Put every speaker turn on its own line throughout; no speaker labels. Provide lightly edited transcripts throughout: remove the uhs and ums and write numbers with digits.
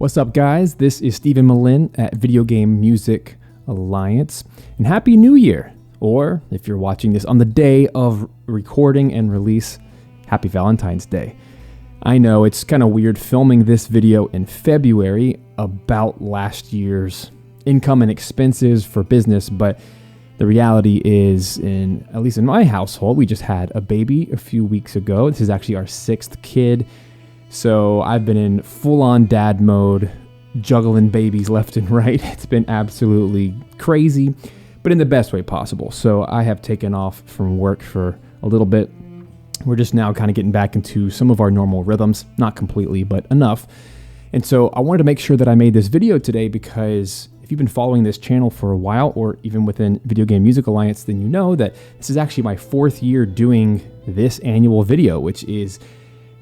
What's up, guys? This is Stephen Malin at Video Game Music Alliance, and Happy New Year! Or, if you're watching this on the day of recording and release, Happy Valentine's Day. I know it's kind of weird filming this video in February about last year's income and expenses for business, but the reality is, at least in my household, we just had a baby a few weeks ago. This is actually our 6th kid. So I've been in full-on dad mode, juggling babies left and right. It's been absolutely crazy, but in the best way possible. So I have taken off from work for a little bit. We're just now kind of getting back into some of our normal rhythms, not completely, but enough. And so I wanted to make sure that I made this video today because if you've been following this channel for a while, or even within Video Game Music Alliance, then you know that this is actually my 4th year doing this annual video, which is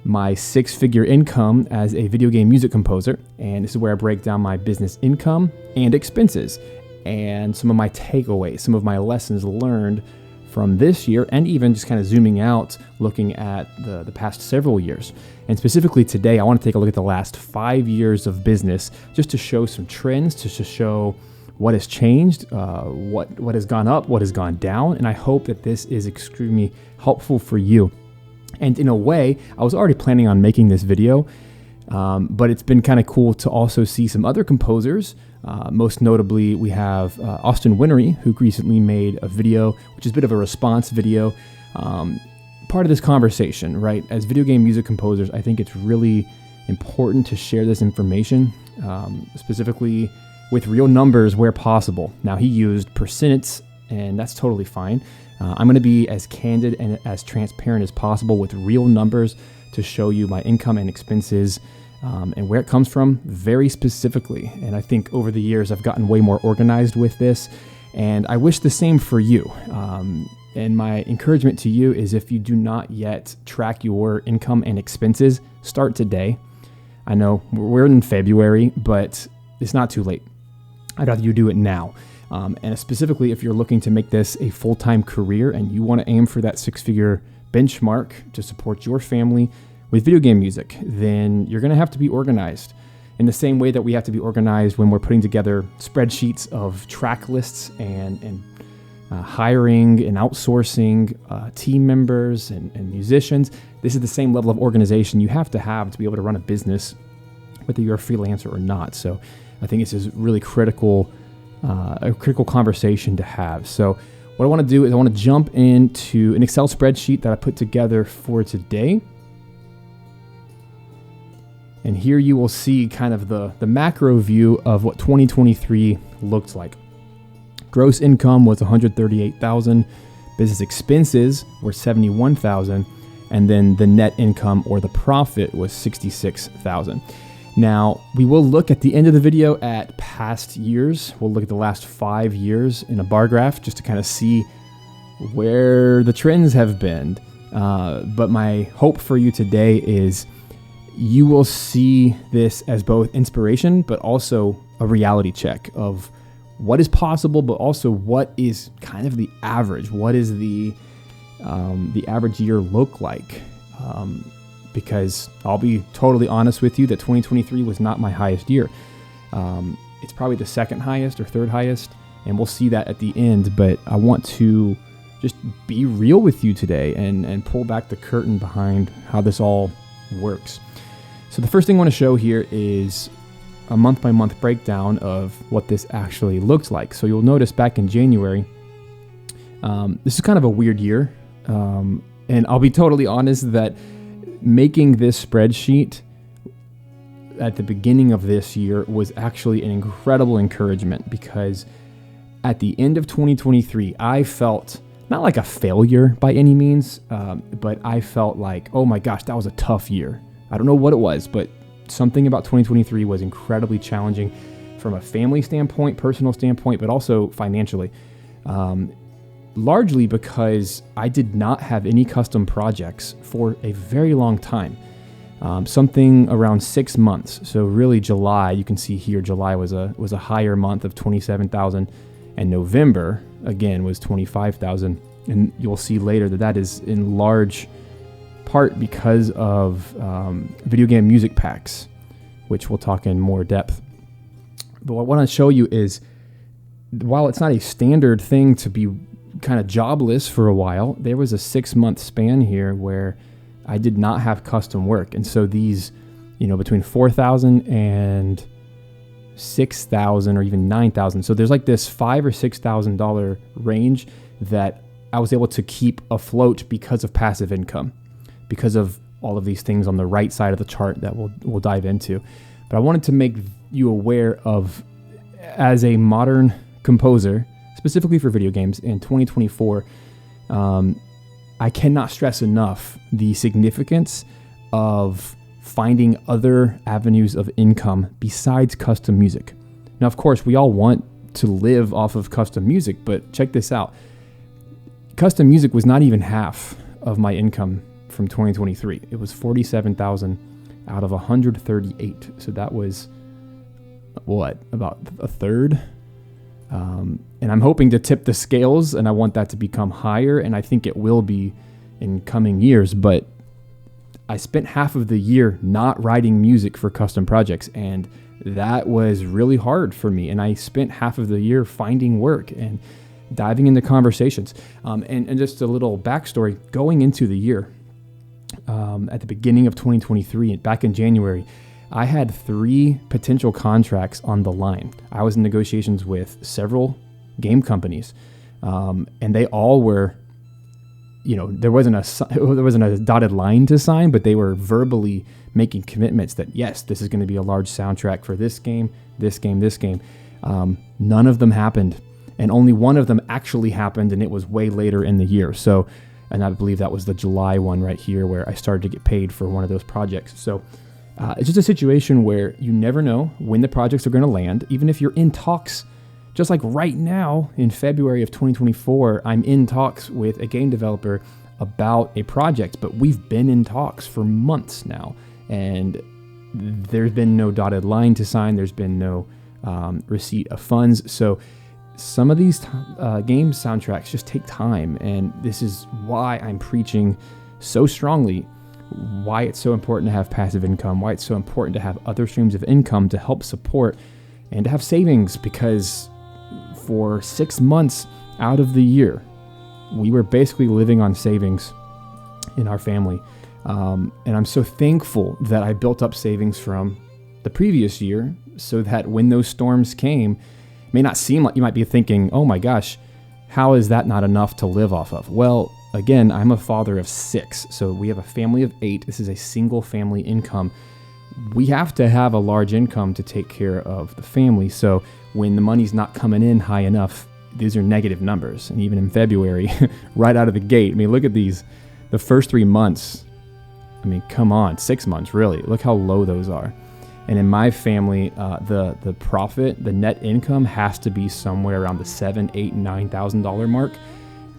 my 6-figure income as a video game music composer. And this is where I break down my business income and expenses and some of my takeaways, some of my lessons learned from this year, and even just kind of zooming out, looking at the past several years. And specifically today, I want to take a look at the last 5 years of business, just to show some trends, just to show what has changed, what has gone up, what has gone down. And I hope that this is extremely helpful for you. And in a way, I was already planning on making this video, but it's been kind of cool to also see some other composers. Most notably, we have Austin Winery, who recently made a video, which is a bit of a response video, part of this conversation, right? As video game music composers, I think it's really important to share this information, specifically with real numbers where possible. Now, he used percents, and that's totally fine. I'm going to be as candid and as transparent as possible with real numbers to show you my income and expenses and where it comes from very specifically. And I think over the years, I've gotten way more organized with this, and I wish the same for you. And my encouragement to you is, if you do not yet track your income and expenses, start today. I know we're in February, but it's not too late. I'd rather you do it now. And specifically, if you're looking to make this a full-time career and you want to aim for that 6-figure benchmark to support your family with video game music, then you're going to have to be organized in the same way that we have to be organized when we're putting together spreadsheets of track lists and hiring and outsourcing team members and musicians. This is the same level of organization you have to be able to run a business, whether you're a freelancer or not. So I think this is really critical. A critical conversation to have. So what I want to do is I want to jump into an Excel spreadsheet that I put together for today. And here you will see kind of the macro view of what 2023 looked like. Gross income was $138,000. Business expenses were $71,000. And then the net income, or the profit, was $66,000. Now, we will look at the end of the video at past years. We'll look at the last 5 years in a bar graph just to kind of see where the trends have been. But my hope for you today is you will see this as both inspiration, but also a reality check of what is possible, but also what is kind of the average. What is the average year look like? Because I'll be totally honest with you that 2023 was not my highest year. It's probably the 2nd highest or 3rd highest, and we'll see that at the end. But I want to just be real with you today and pull back the curtain behind how this all works. So the first thing I want to show here is a month-by-month breakdown of what this actually looks like. So you'll notice back in January, this is kind of a weird year. And I'll be totally honest that making this spreadsheet at the beginning of this year was actually an incredible encouragement, because at the end of 2023, I felt not like a failure by any means, but I felt like, oh my gosh, that was a tough year. I don't know what it was, but something about 2023 was incredibly challenging from a family standpoint, personal standpoint, but also financially. Largely because I did not have any custom projects for a very long time, something around 6 months. So really July, you can see here, July was a higher month of $27,000, and November again was $25,000. And you'll see later that is in large part because of video game music packs. which we'll talk in more depth. But what I want to show you is, while it's not a standard thing to be kind of jobless for a while, there was a 6-month span here where I did not have custom work. And so these, between $4,000 and $6,000 or even $9,000. So there's like this $5,000 or $6,000 range that I was able to keep afloat because of passive income, because of all of these things on the right side of the chart that we'll dive into. But I wanted to make you aware of, as a modern composer, specifically for video games in 2024, I cannot stress enough the significance of finding other avenues of income besides custom music. Now, of course, we all want to live off of custom music, but check this out. Custom music was not even half of my income from 2023. It was $47,000 out of 138. So that was about a third. And I'm hoping to tip the scales, and I want that to become higher, and I think it will be in coming years. But I spent half of the year not writing music for custom projects, and that was really hard for me. And I spent half of the year finding work and diving into conversations. And just a little backstory, going into the year, at the beginning of 2023, back in January, I had 3 potential contracts on the line. I was in negotiations with several game companies, and they all were, there wasn't a dotted line to sign, but they were verbally making commitments that, yes, this is going to be a large soundtrack for this game, this game, this game. None of them happened, and only one of them actually happened, and it was way later in the year. So, and I believe that was the July one right here, where I started to get paid for one of those projects. So it's just a situation where you never know when the projects are going to land, even if you're in talks. Just like right now in February of 2024, I'm in talks with a game developer about a project, but we've been in talks for months now, and there's been no dotted line to sign. There's been no receipt of funds. So some of these game soundtracks just take time, and this is why I'm preaching so strongly why it's so important to have passive income, why it's so important to have other streams of income to help support and to have savings, because for 6 months out of the year, we were basically living on savings in our family. And I'm so thankful that I built up savings from the previous year, so that when those storms came, it may not seem like, you might be thinking, oh my gosh, how is that not enough to live off of? Well, again, I'm a father of 6, so we have a family of 8. This is a single family income. We have to have a large income to take care of the family. So when the money's not coming in high enough, these are negative numbers. And even in February, right out of the gate, look at these, the first 3 months. Come on, 6 months, really. Look how low those are. And in my family, the profit, the net income has to be somewhere around the $7,000, $8,000, $9,000 mark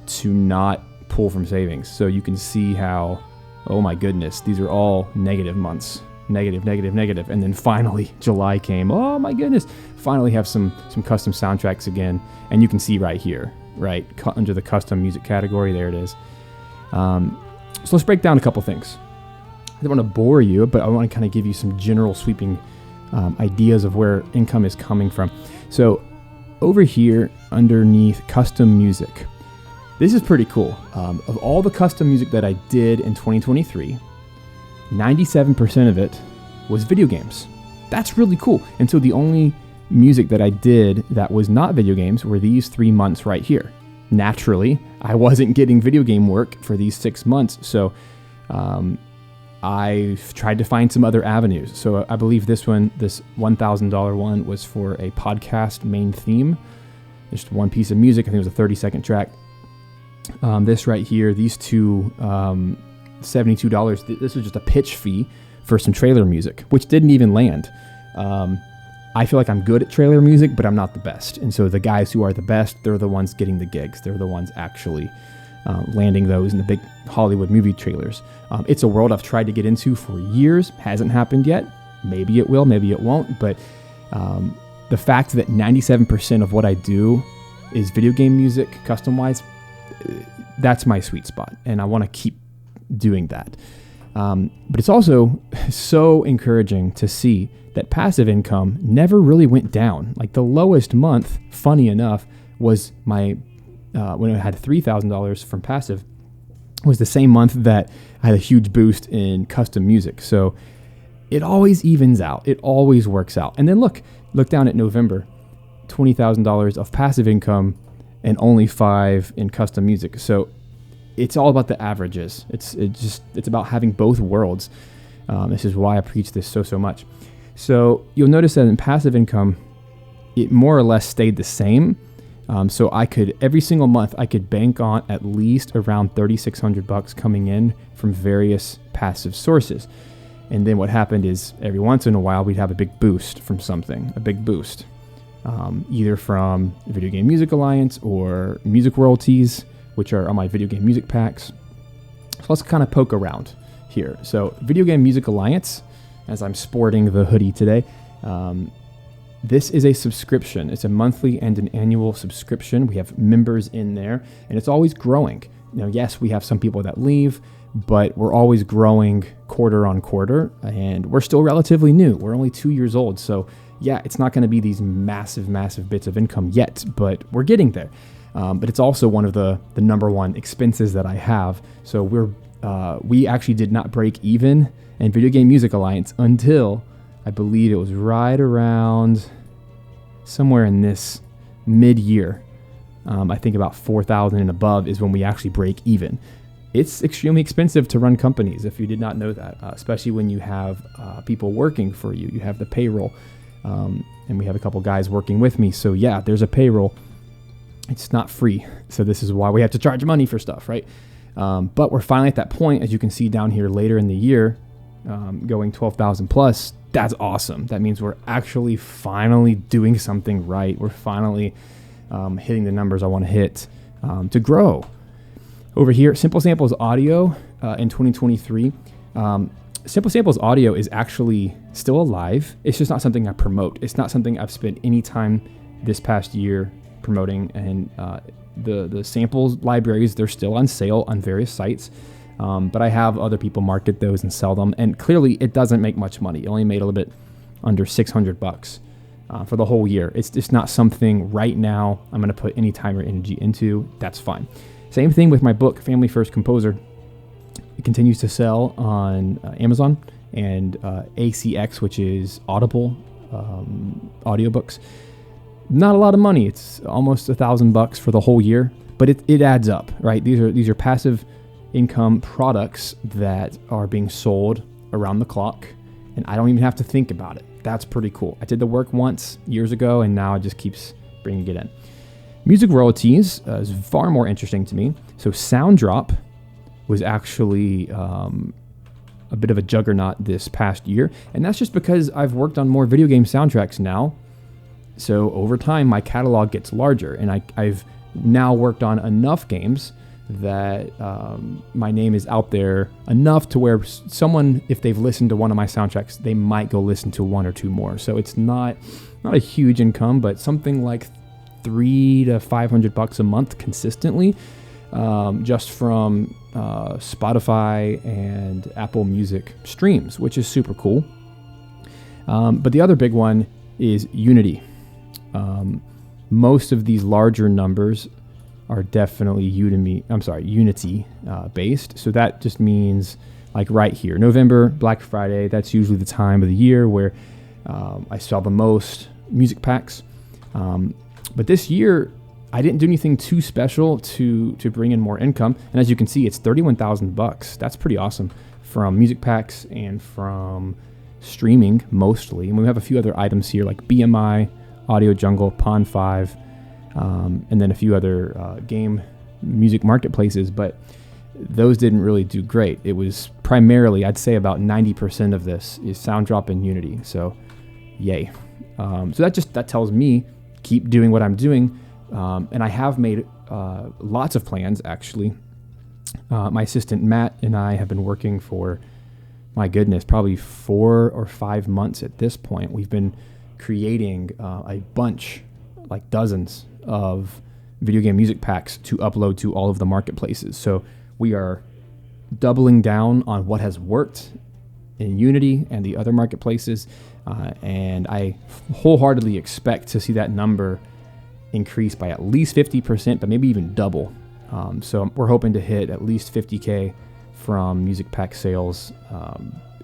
to not pull from savings. So you can see how, oh my goodness, these are all negative months. Negative. And then finally July came. Oh my goodness. Finally have some custom soundtracks again. And you can see right here, right under the custom music category, there it is. So let's break down a couple things. I don't want to bore you, but I want to kind of give you some general sweeping ideas of where income is coming from. So over here underneath custom music, this is pretty cool. Of all the custom music that I did in 2023, 97% of it was video games. That's really cool. And so the only music that I did that was not video games were these 3 months right here. Naturally, I wasn't getting video game work for these 6 months. So I tried to find some other avenues. So I believe this $1,000 one was for a podcast main theme. Just one piece of music. I think it was a 30-second track. This right here, these two, $72. This was just a pitch fee for some trailer music, which didn't even land. I feel like I'm good at trailer music, but I'm not the best. And so the guys who are the best, they're the ones getting the gigs. They're the ones actually landing those in the big Hollywood movie trailers. It's a world I've tried to get into for years. Hasn't happened yet. Maybe it will, maybe it won't. But the fact that 97% of what I do is video game music, custom-wise, that's my sweet spot. And I want to keep doing that. But it's also so encouraging to see that passive income never really went down. Like the lowest month, funny enough, was my when I had $3,000 from passive, was the same month that I had a huge boost in custom music. So it always evens out. It always works out. And then look down at November, $20,000 of passive income and only $5,000 in custom music. So it's all about the averages. It's about having both worlds. This is why I preach this so much. So you'll notice that in passive income, it more or less stayed the same. So I could, every single month, I could bank on at least around $3,600 coming in from various passive sources. And then what happened is every once in a while, we'd have a big boost from something, either from Video Game Music Alliance or music royalties, which are on my video game music packs. So let's kind of poke around here. So Video Game Music Alliance, as I'm sporting the hoodie today, this is a subscription. It's a monthly and an annual subscription. We have members in there, and it's always growing. Now, yes, we have some people that leave, but we're always growing quarter on quarter, and we're still relatively new. We're only 2 years old. So yeah, it's not going to be these massive bits of income yet, but we're getting there. But it's also one of the number one expenses that I have. So we actually did not break even in Video Game Music Alliance until I believe it was right around somewhere in this mid-year. I think about 4,000 and above is when we actually break even. It's extremely expensive to run companies, if you did not know that, especially when you have people working for you. You have the payroll, and we have a couple guys working with me. So yeah, there's a payroll. It's not free. So this is why we have to charge money for stuff, right? But we're finally at that point, as you can see down here later in the year, going 12,000 plus. That's awesome. That means we're actually finally doing something right. We're finally hitting the numbers I want to hit to grow. Over here, Simple Samples Audio in 2023. Simple Samples Audio is actually still alive. It's just not something I promote. It's not something I've spent any time this past year promoting. And the samples libraries, they're still on sale on various sites. But I have other people market those and sell them. And clearly it doesn't make much money. It only made a little bit under $600 for the whole year. It's just not something right now I'm going to put any time or energy into. That's fine. Same thing with my book, Family First Composer. It continues to sell on Amazon and ACX, which is Audible audiobooks. Not a lot of money. It's almost $1,000 for the whole year, but it adds up, right? These are passive income products that are being sold around the clock, and I don't even have to think about it. That's pretty cool. I did the work once years ago, and now it just keeps bringing it in. Music royalties is far more interesting to me. So Sound Drop was actually a bit of a juggernaut this past year, and that's just because I've worked on more video game soundtracks now. So over time, my catalog gets larger, and I've now worked on enough games that my name is out there enough to where someone, if they've listened to one of my soundtracks, they might go listen to one or two more. So it's not a huge income, but something like $300 to $500 a month consistently, just from Spotify and Apple Music streams, which is super cool. But the other big one is Unity. Most of these larger numbers are definitely Unity based. So that just means, like right here, November, Black Friday, that's usually the time of the year where I sell the most music packs. But this year, I didn't do anything too special to bring in more income. And as you can see, it's $31,000. That's pretty awesome from music packs and from streaming mostly. And we have a few other items here like BMI, Audio Jungle, Pond 5, and then a few other game music marketplaces, but those didn't really do great. It was primarily, I'd say about 90% of this is Sound Drop and Unity. So yay. So that tells me keep doing what I'm doing. And I have made lots of plans, actually. My assistant Matt and I have been working for, my goodness, probably 4 or 5 months at this point. We've been creating a bunch, like dozens of video game music packs to upload to all of the marketplaces. So we are doubling down on what has worked in Unity and the other marketplaces. And I wholeheartedly expect to see that number increase by at least 50%, but maybe even double. So we're hoping to hit at least 50K from Music Pack sales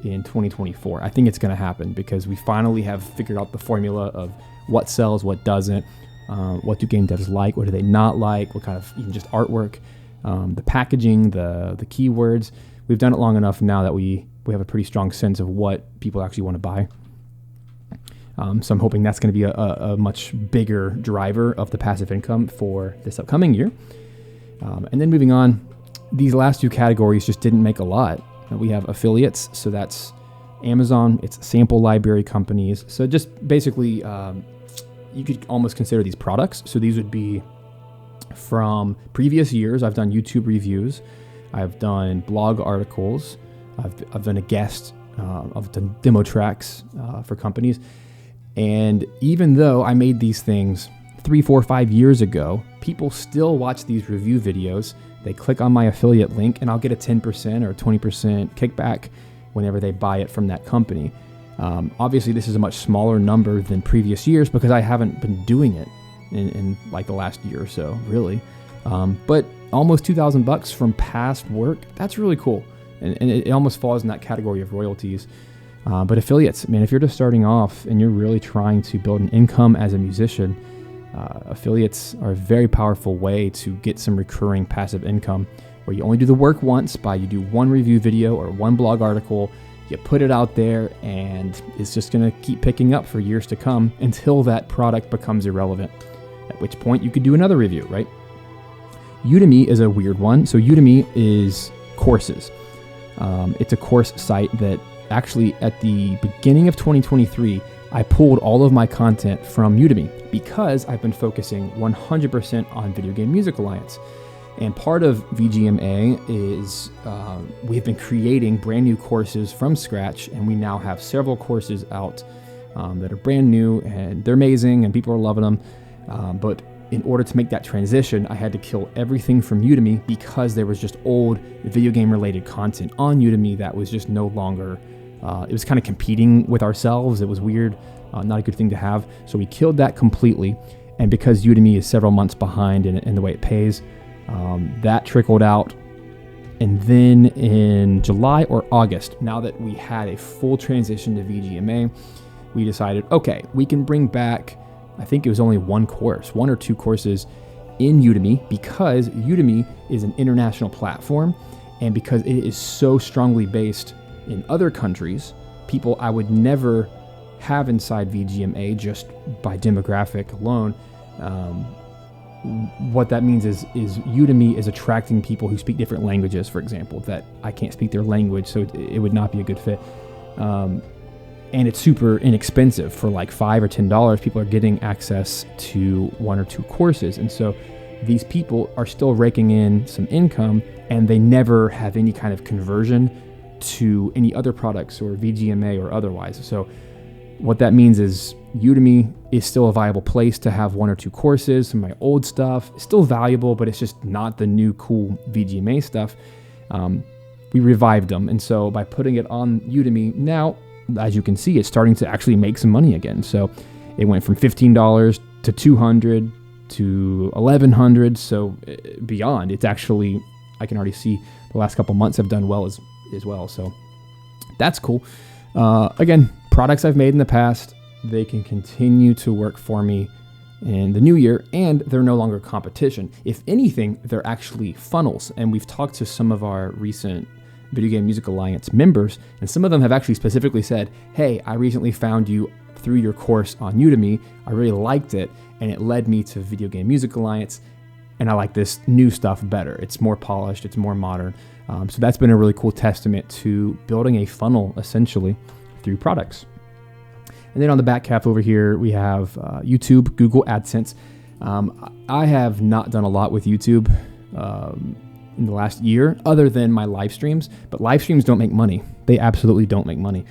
in 2024. I think it's going to happen because we finally have figured out the formula of what sells, what doesn't, what do game devs like, what do they not like, what kind of even just artwork, the packaging, the keywords. We've done it long enough now that we have a pretty strong sense of what people actually want to buy. So I'm hoping that's going to be a much bigger driver of the passive income for this upcoming year. And then moving on, these last two categories just didn't make a lot. We have affiliates, so that's Amazon, it's sample library companies. So just basically, you could almost consider these products. So these would be from previous years. I've done YouTube reviews, I've done blog articles, I've done a guest, I've done demo tracks for companies. And even though I made these things 3, 4, 5 years ago, people still watch these review videos. They click on my affiliate link and I'll get a 10% or 20% kickback whenever they buy it from that company. Obviously, this is a much smaller number than previous years because I haven't been doing it in like the last year or so, really. But almost $2,000 from past work, that's really cool. And it almost falls in that category of royalties. But affiliates, man, if you're just starting off and you're really trying to build an income as a musician, affiliates are a very powerful way to get some recurring passive income where you only do the work once you do one review video or one blog article, you put it out there and it's just going to keep picking up for years to come until that product becomes irrelevant, at which point you could do another review, right? Udemy is a weird one. So Udemy is courses. It's a course site that actually at the beginning of 2023, I pulled all of my content from Udemy because I've been focusing 100% on Video Game Music Alliance. And part of VGMA is we've been creating brand new courses from scratch, and we now have several courses out that are brand new, and they're amazing, and people are loving them. But in order to make that transition, I had to kill everything from Udemy because there was just old video game related content on Udemy that was just no longer, it was kind of competing with ourselves. It was weird, not a good thing to have. So we killed that completely. And because Udemy is several months behind in the way it pays, that trickled out. And then in July or August, now that we had a full transition to VGMA, we decided, okay, we can bring back, I think it was only one or two courses in Udemy because Udemy is an international platform, and because it is so strongly based in other countries, people I would never have inside VGMA just by demographic alone. What that means is Udemy is attracting people who speak different languages, for example, that I can't speak their language, so it would not be a good fit. And it's super inexpensive. For like $5 or $10, people are getting access to one or two courses. And so these people are still raking in some income, and they never have any kind of conversion to any other products or VGMA or otherwise. So what that means is Udemy is still a viable place to have one or two courses. Some of my old stuff is still valuable, but it's just not the new cool VGMA stuff. We revived them. And so by putting it on Udemy now, as you can see, it's starting to actually make some money again. So it went from $15 to $200 to $1,100. So beyond, it's actually, I can already see the last couple months have done well as well. So that's cool. Again, products I've made in the past, they can continue to work for me in the new year, and they're no longer competition. If anything, they're actually funnels. And we've talked to some of our recent Video Game Music Alliance members, and some of them have actually specifically said, hey, I recently found you through your course on Udemy. I really liked it, and it led me to Video Game Music Alliance, and I like this new stuff better. It's more polished, it's more modern. So that's been a really cool testament to building a funnel, essentially, through products. And then on the back half over here, we have YouTube, Google AdSense. I have not done a lot with YouTube in the last year, other than my live streams. But live streams don't make money. They absolutely don't make money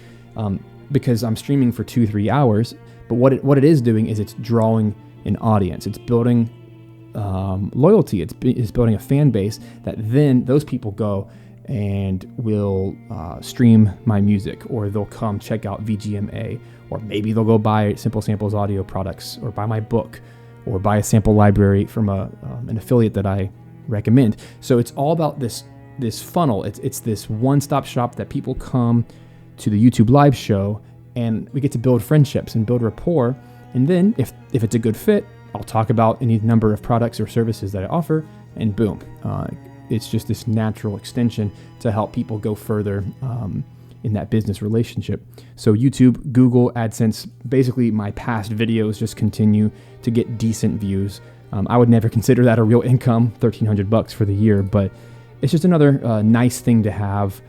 because I'm streaming for 2-3 hours. But what it is doing is it's drawing an audience. It's building loyalty. It's building a fan base that then those people go and will stream my music, or they'll come check out VGMA, or maybe they'll go buy Simple Samples audio products, or buy my book, or buy a sample library from an affiliate that I recommend. So it's all about this funnel. It's this one-stop shop that people come to the YouTube live show, and we get to build friendships and build rapport. And then if it's a good fit, I'll talk about any number of products or services that I offer, and boom, it's just this natural extension to help people go further in that business relationship. So YouTube, Google, AdSense, basically my past videos just continue to get decent views. I would never consider that a real income, $1,300 for the year, but it's just another nice thing to have.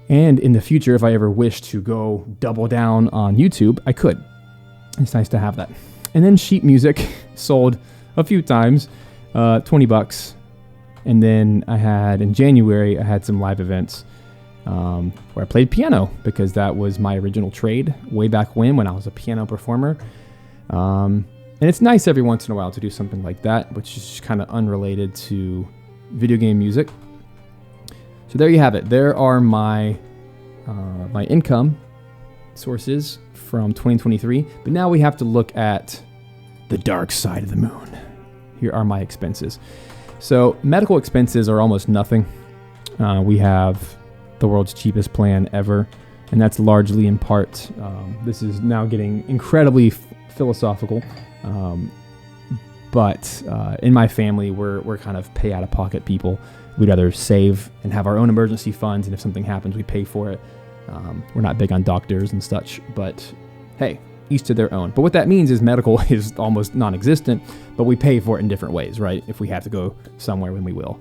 And in the future, if I ever wish to go double down on YouTube, I could. It's nice to have that. And then sheet music sold a few times, $20. And then in January, I had some live events where I played piano, because that was my original trade way back when I was a piano performer. And it's nice every once in a while to do something like that, which is just kind of unrelated to video game music. So there you have it. There are my income sources from 2023. But now we have to look at the dark side of the moon. Here are my expenses. So medical expenses are almost nothing. We have the world's cheapest plan ever, and that's largely in part. This is now getting incredibly philosophical. But in my family, we're kind of pay out of pocket people. We'd rather save and have our own emergency funds, and if something happens, we pay for it. We're not big on doctors and such, but hey, each to their own. But what that means is medical is almost non-existent, but we pay for it in different ways, right? If we have to go somewhere, when we will.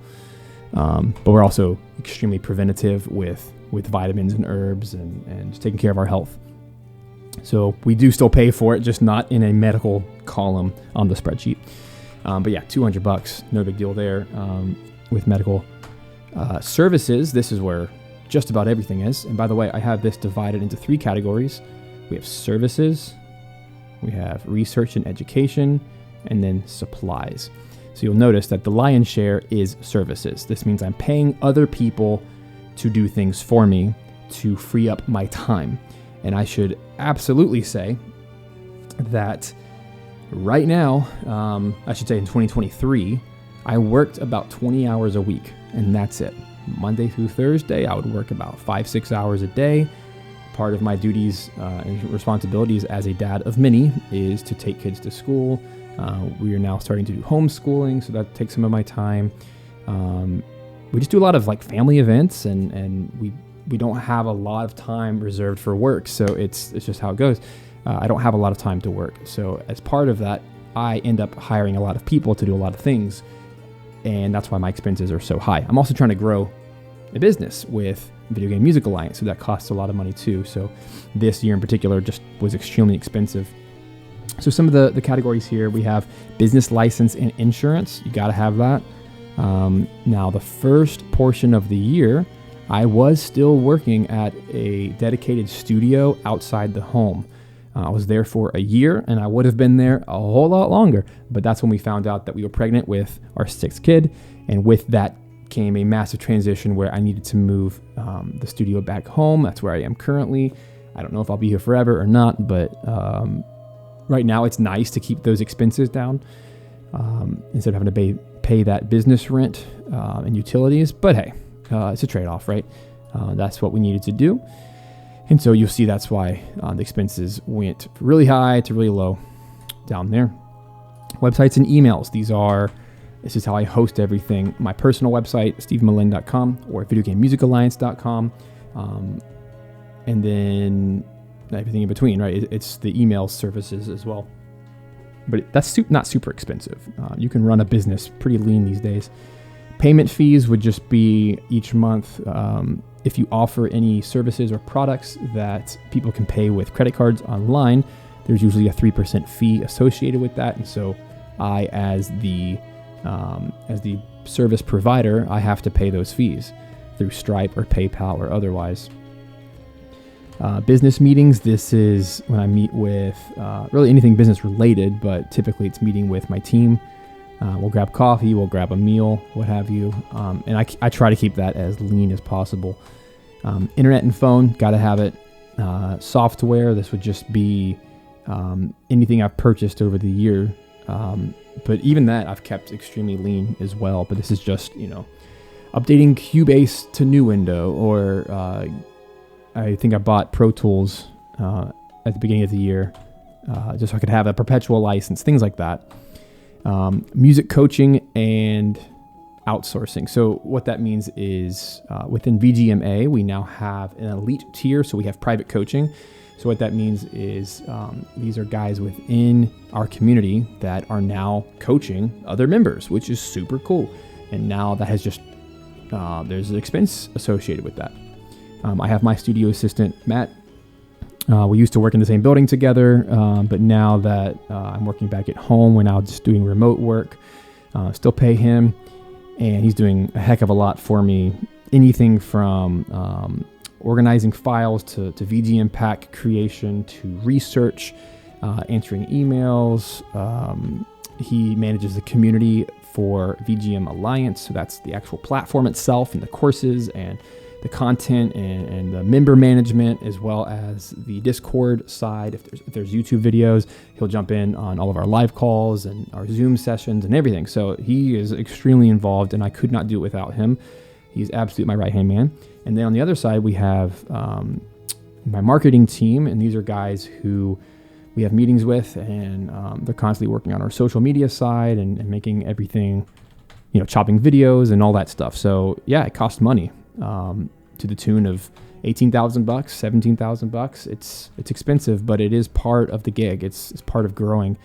But we're also extremely preventative with vitamins and herbs and just taking care of our health. So we do still pay for it, just not in a medical column on the spreadsheet. But yeah, $200, no big deal there. With medical services, this is where just about everything is. And by the way, I have this divided into 3 categories. We have services, we have research and education, and then supplies. So you'll notice that the lion's share is services. This means I'm paying other people to do things for me to free up my time. And I should absolutely say that right now, I should say in 2023, I worked about 20 hours a week, and that's it. Monday through Thursday, I would work about 5-6 hours a day. Part of my duties and responsibilities as a dad of many is to take kids to school. We are now starting to do homeschooling, so that takes some of my time. We just do a lot of like family events, and we don't have a lot of time reserved for work, so it's just how it goes. I don't have a lot of time to work, so as part of that, I end up hiring a lot of people to do a lot of things, and that's why my expenses are so high. I'm also trying to grow a business with Video Game Music Alliance, so that costs a lot of money too. So this year in particular just was extremely expensive. So some of the categories here, we have business license and insurance. You got to have that. Now the first portion of the year, I was still working at a dedicated studio outside the home. I was there for a year, and I would have been there a whole lot longer, but that's when we found out that we were pregnant with our 6th kid, and with that came a massive transition where I needed to move the studio back home. That's where I am currently. I don't know if I'll be here forever or not, but right now it's nice to keep those expenses down instead of having to pay that business rent and utilities. But hey, it's a trade-off, right? That's what we needed to do. And so you'll see that's why the expenses went really high to really low down there. Websites and emails. This is how I host everything. My personal website, stevemalin.com, or videogamemusicalliance.com. And then everything in between, right? It's the email services as well. But that's not super expensive. You can run a business pretty lean these days. Payment fees would just be each month. If you offer any services or products that people can pay with credit cards online, there's usually a 3% fee associated with that. And so I, as the service provider, I have to pay those fees through Stripe or PayPal or otherwise. Business meetings, this is when I meet with really anything business related, but typically it's meeting with my team. We'll grab coffee, we'll grab a meal, what have you. And I try to keep that as lean as possible. Internet and phone, got to have it. Software, this would just be anything I've purchased over the year. But even that I've kept extremely lean as well. But this is just, updating Cubase to new window, or I think I bought Pro Tools at the beginning of the year just so I could have a perpetual license, things like that. Music coaching and outsourcing. So what that means is within VGMA, we now have an elite tier. So we have private coaching. So what that means is these are guys within our community that are now coaching other members, which is super cool. And now that has just, there's an expense associated with that. I have my studio assistant, Matt. We used to work in the same building together, but now that I'm working back at home, we're now just doing remote work. Still pay him, and he's doing a heck of a lot for me. Anything from organizing files to VGM pack creation to research, answering emails. He manages the community for VGM Alliance, so that's the actual platform itself and the courses and the content and the member management, as well as the Discord side. If there's YouTube videos, he'll jump in on all of our live calls and our Zoom sessions and everything. So he is extremely involved, and I could not do it without him. He's absolutely my right-hand man. And then on the other side, we have my marketing team, and these are guys who we have meetings with, and they're constantly working on our social media side and making everything, chopping videos and all that stuff. So yeah, it costs money. To the tune of $18,000, $17,000. It's expensive, but it is part of the gig. It's part of growing.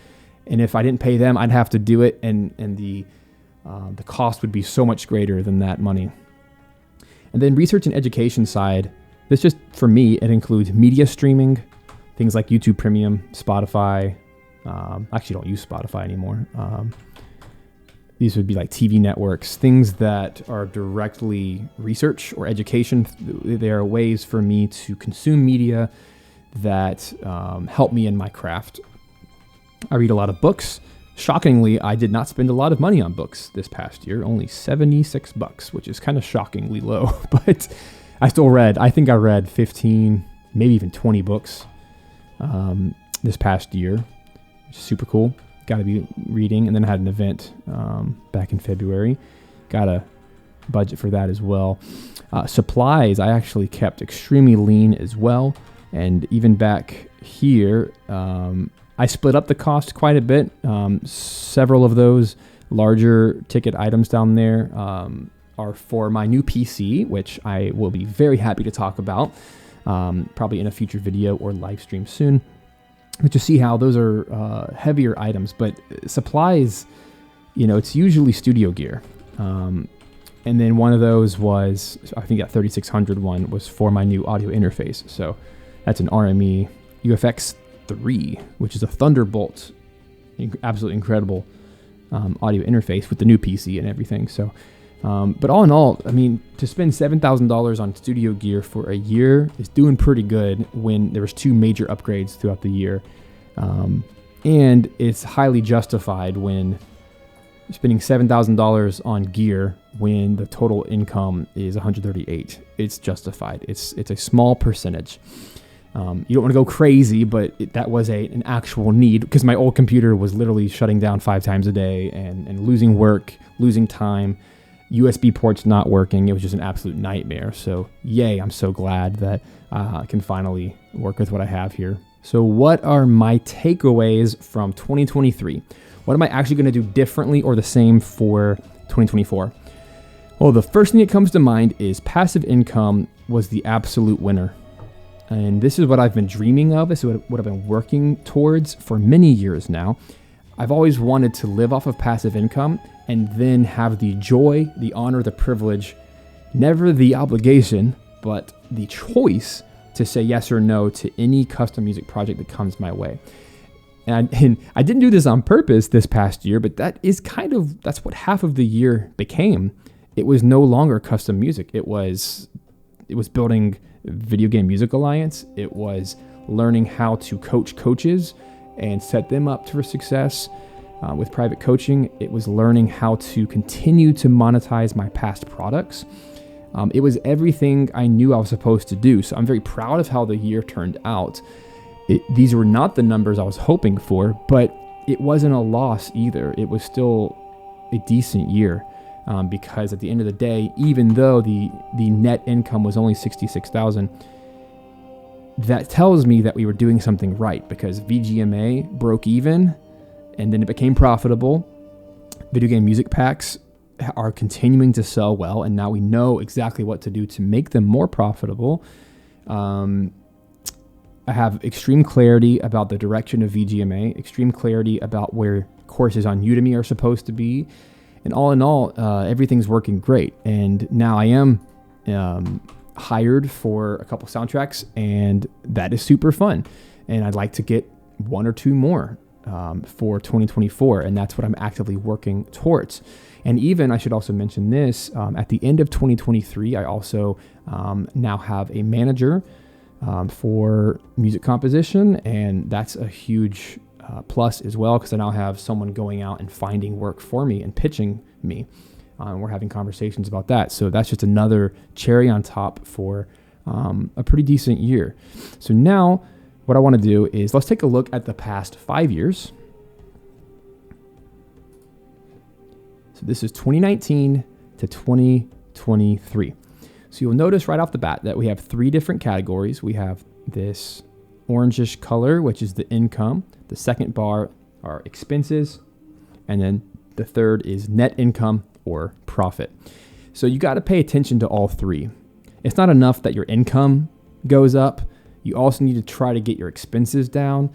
And if I didn't pay them, I'd have to do it, and the cost would be so much greater than that money. And then research and education side, this just, for me, it includes media streaming, things like YouTube Premium, Spotify. I actually don't use Spotify anymore. These would be like TV networks, things that are directly research or education. There are ways for me to consume media that help me in my craft. I read a lot of books. Shockingly, I did not spend a lot of money on books this past year, only $76, which is kind of shockingly low, but I still read. I think I read 15, maybe even 20 books this past year, which is super cool. Got to be reading. And then I had an event back in February. Got a budget for that as well. Supplies, I actually kept extremely lean as well. And even back here, I split up the cost quite a bit. Several of those larger ticket items down there are for my new PC, which I will be very happy to talk about, probably in a future video or live stream soon. But you see how those are heavier items, but supplies, it's usually studio gear. And then one of those was, I think that 3600 one was for my new audio interface. So that's an RME UFX 3, which is a Thunderbolt, absolutely incredible audio interface with the new PC and everything. So, but all in all, I mean, to spend $7,000 on studio gear for a year is doing pretty good when there was 2 major upgrades throughout the year. And it's highly justified when you're spending $7,000 on gear when the total income is $138. It's justified. It's a small percentage. You don't want to go crazy, but that was an actual need, because my old computer was literally shutting down 5 times a day and losing work, losing time. USB ports not working. It was just an absolute nightmare. So yay, I'm so glad that I can finally work with what I have here. So what are my takeaways from 2023? What am I actually going to do differently or the same for 2024? Well, the first thing that comes to mind is passive income was the absolute winner. And this is what I've been dreaming of. This is what I've been working towards for many years now. I've always wanted to live off of passive income and then have the joy, the honor, the privilege, never the obligation, but the choice to say yes or no to any custom music project that comes my way. And I didn't do this on purpose this past year, but that's what half of the year became. It was no longer custom music. It was building Video Game Music Alliance. It was learning how to coach coaches and set them up for success. With private coaching, it was learning how to continue to monetize my past products. It was everything I knew I was supposed to do. So I'm very proud of how the year turned out. These were not the numbers I was hoping for, but it wasn't a loss either. It was still a decent year because at the end of the day, even though the net income was only $66,000, that tells me that we were doing something right because VGMA broke even and then it became profitable. Video game music packs are continuing to sell well, and now we know exactly what to do to make them more profitable. I have extreme clarity about the direction of VGMA, extreme clarity about where courses on Udemy are supposed to be. And all in all, everything's working great. And now I am hired for a couple soundtracks, and that is super fun. And I'd like to get one or two more for 2024, and that's what I'm actively working towards. And even, I should also mention this, at the end of 2023, I also now have a manager for music composition, and that's a huge plus as well, because I now have someone going out and finding work for me and pitching me. We're having conversations about that. So that's just another cherry on top for a pretty decent year. So now what I want to do is let's take a look at the past 5 years. So this is 2019 to 2023. So you'll notice right off the bat that we have 3 different categories. We have this orangish color, which is the income. The second bar are expenses. And then the third is net income or profit. So you got to pay attention to all 3. It's not enough that your income goes up. You also need to try to get your expenses down,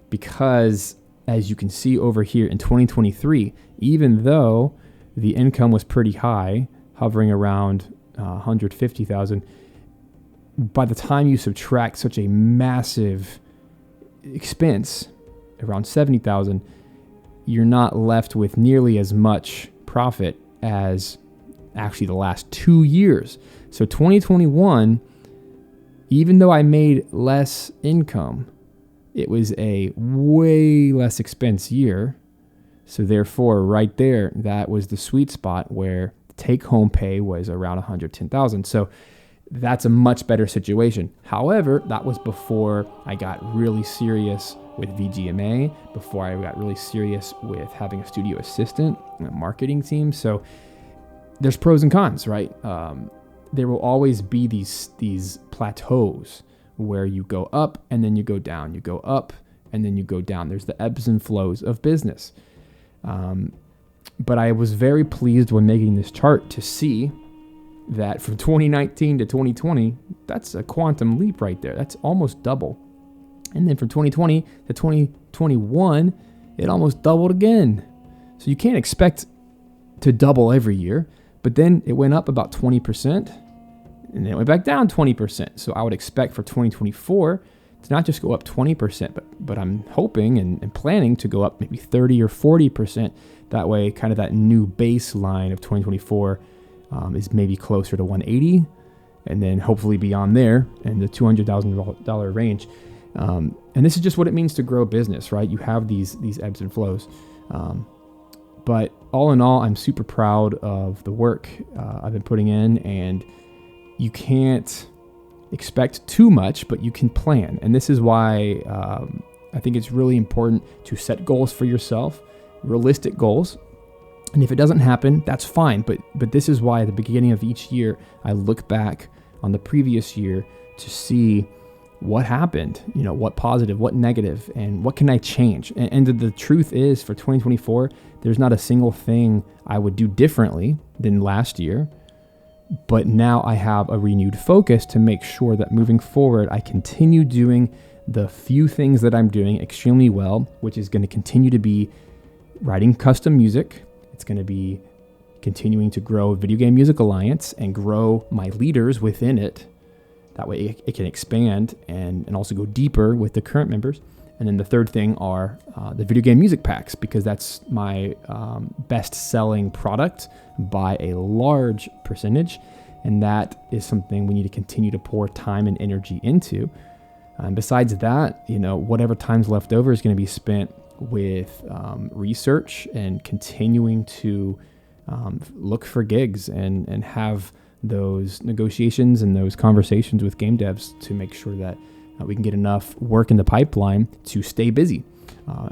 because as you can see over here in 2023, even though the income was pretty high, hovering around 150,000, by the time you subtract such a massive expense, around 70,000, you're not left with nearly as much profit as actually the last 2 years. So 2021, even though I made less income, it was a way less expense year. So therefore, right there, that was the sweet spot where take-home pay was around 110,000. So that's a much better situation. However, that was before I got really serious with VGMA, before I got really serious with having a studio assistant and a marketing team. So there's pros and cons, right? There will always be these plateaus where you go up and then you go down, you go up and then you go down. There's the ebbs and flows of business. But I was very pleased when making this chart to see that from 2019 to 2020, that's a quantum leap right there. That's almost double. And then from 2020 to 2021, it almost doubled again. So you can't expect to double every year, but then it went up about 20% and then it went back down 20%. So I would expect for 2024 to not just go up 20%, but I'm hoping and planning to go up maybe 30 or 40%. That way, kind of that new baseline of 2024 is maybe closer to 180, and then hopefully beyond there in the $200,000 range. And this is just what it means to grow a business, right? You have these ebbs and flows. But all in all, I'm super proud of the work I've been putting in, and you can't expect too much, but you can plan. And this is why I think it's really important to set goals for yourself, realistic goals. And if it doesn't happen, that's fine. But this is why at the beginning of each year, I look back on the previous year to see what happened, what positive, what negative, and what can I change? And the truth is, for 2024, there's not a single thing I would do differently than last year. But now I have a renewed focus to make sure that moving forward, I continue doing the few things that I'm doing extremely well, which is going to continue to be writing custom music. It's going to be continuing to grow Video Game Music Alliance and grow my leaders within it. That way it can expand and also go deeper with the current members. And then the third thing are the video game music packs, because that's my best-selling product by a large percentage. And that is something we need to continue to pour time and energy into. And besides that, whatever time's left over is going to be spent with research and continuing to look for gigs and have those negotiations and those conversations with game devs to make sure that we can get enough work in the pipeline to stay busy.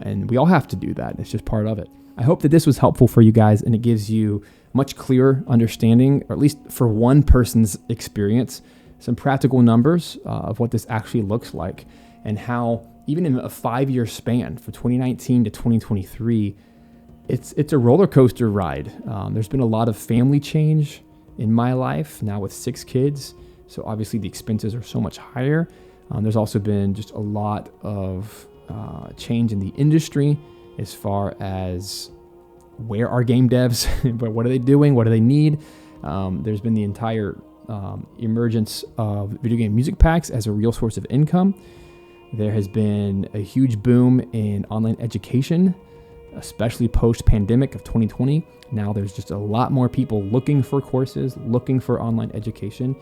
And we all have to do that. It's just part of it. I hope that this was helpful for you guys and it gives you much clearer understanding, or at least for one person's experience, some practical numbers of what this actually looks like and how even in a 5-year span from 2019 to 2023, it's a roller coaster ride. There's been a lot of family change in my life now with 6 kids. So obviously the expenses are so much higher. There's also been just a lot of change in the industry as far as where are game devs, but what are they doing? What do they need? There's been the entire emergence of video game music packs as a real source of income. There has been a huge boom in online education, especially post-pandemic of 2020. Now there's just a lot more people looking for courses, looking for online education.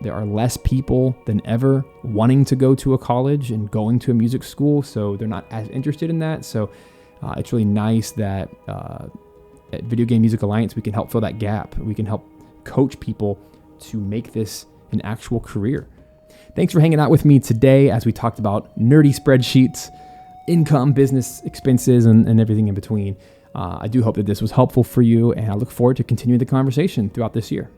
There are less people than ever wanting to go to a college and going to a music school, so they're not as interested in that. So it's really nice that at Video Game Music Alliance, we can help fill that gap. We can help coach people to make this an actual career. Thanks for hanging out with me today as we talked about nerdy spreadsheets, income, business expenses, and everything in between. I do hope that this was helpful for you, and I look forward to continuing the conversation throughout this year.